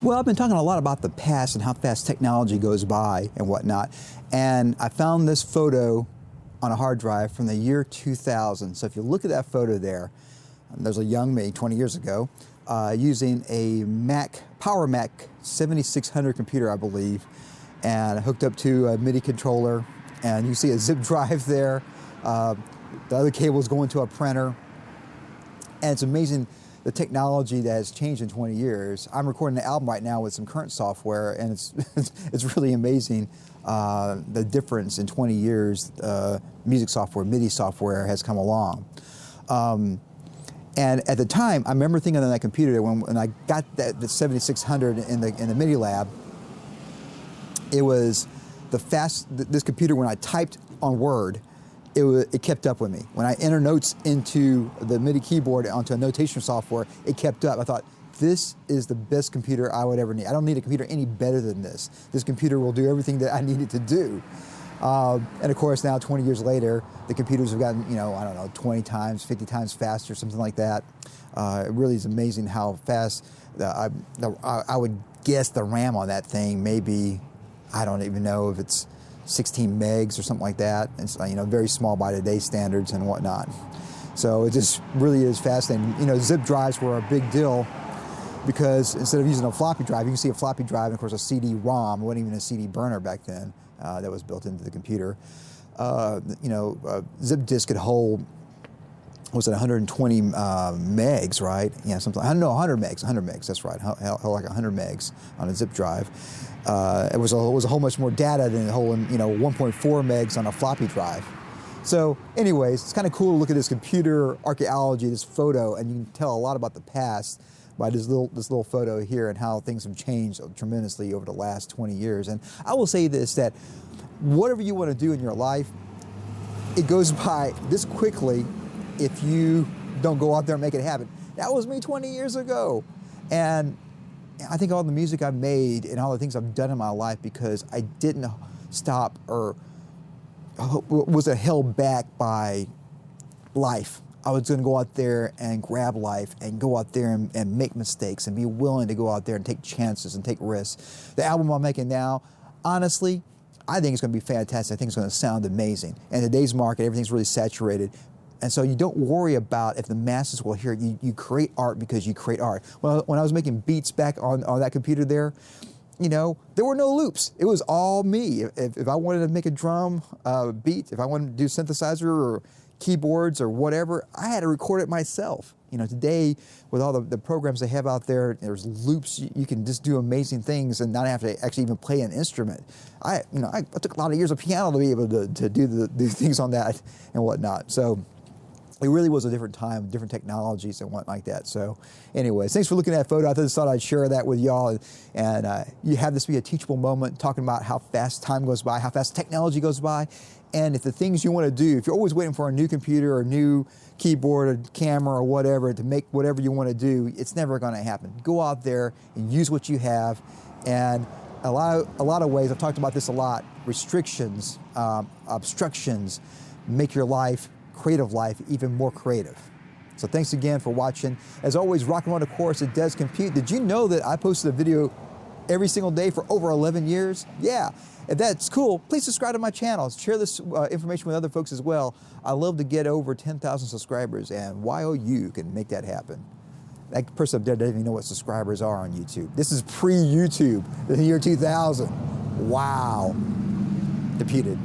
Well, I've been talking a lot about the past and how fast technology goes by and whatnot, and I found this photo on a hard drive from the year 2000. So if you look at that photo there's a young me 20 years ago using a Power Mac 7600 computer, I believe, and hooked up to a MIDI controller, and you see a zip drive there. The other cable is going to a printer, and it's amazing the technology that has changed in 20 years. I'm recording an album right now with some current software, and it's really amazing the difference in 20 years music software, MIDI software has come along. And at the time, I remember thinking on that computer that when I got the 7600 in the MIDI lab, it was this computer, when I typed on Word, it kept up with me. When I enter notes into the MIDI keyboard onto a notation software, it kept up. I thought, this is the best computer I would ever need. I don't need a computer any better than this. This computer will do everything that I need it to do. And of course, now 20 years later, the computers have gotten, I don't know, 20 times, 50 times faster, something like that. It really is amazing how fast. I would guess the RAM on that thing maybe, I don't even know if it's 16 megs or something like that. It's very small by today's standards and whatnot. So it just really is fascinating. Zip drives were a big deal because instead of using a floppy drive, you can see a floppy drive and of course a CD-ROM. It wasn't even a CD burner back then that was built into the computer. Zip disk could hold, was it 120 megs, right? Yeah, something. I don't know, 100 megs. 100 megs. That's right. Held like 100 megs on a zip drive. It was a whole much more data than holding 1.4 megs on a floppy drive. So, anyways, it's kind of cool to look at this computer archaeology, this photo, and you can tell a lot about the past by this little photo here and how things have changed tremendously over the last 20 years. And I will say this, that whatever you want to do in your life, it goes by this quickly if you don't go out there and make it happen. That was me 20 years ago. And I think all the music I've made and all the things I've done in my life because I didn't stop or wasn't held back by life. I was going to go out there and grab life and go out there and make mistakes and be willing to go out there and take chances and take risks. The album I'm making now, honestly, I think it's going to be fantastic. I think it's going to sound amazing. In today's market, everything's really saturated. And so you don't worry about if the masses will hear it. You create art because you create art. When I was making beats back on that computer there were no loops. It was all me. If I wanted to make a drum beat, if I wanted to do synthesizer or keyboards or whatever, I had to record it myself. Today, with all the programs they have out there, there's loops. You can just do amazing things and not have to actually even play an instrument. I took a lot of years of piano to be able to do things on that and whatnot. So it really was a different time, different technologies and whatnot like that. So anyways, thanks for looking at that photo. I just thought I'd share that with y'all. And you have this be a teachable moment, talking about how fast time goes by, how fast technology goes by. And if the things you want to do, if you're always waiting for a new computer or a new keyboard or camera or whatever to make whatever you want to do, it's never going to happen. Go out there and use what you have. And a lot of ways, I've talked about this a lot, restrictions, obstructions, make your life, creative life, even more creative. So thanks again for watching. As always, rock and roll, of course, it does compute. Did you know that I posted a video every single day for over 11 years? Yeah. If that's cool, please subscribe to my channel. Share this information with other folks as well. I love to get over 10,000 subscribers, and YOU can make that happen. That person up there doesn't even know what subscribers are on YouTube. This is pre-YouTube, the year 2000. Wow. Computed.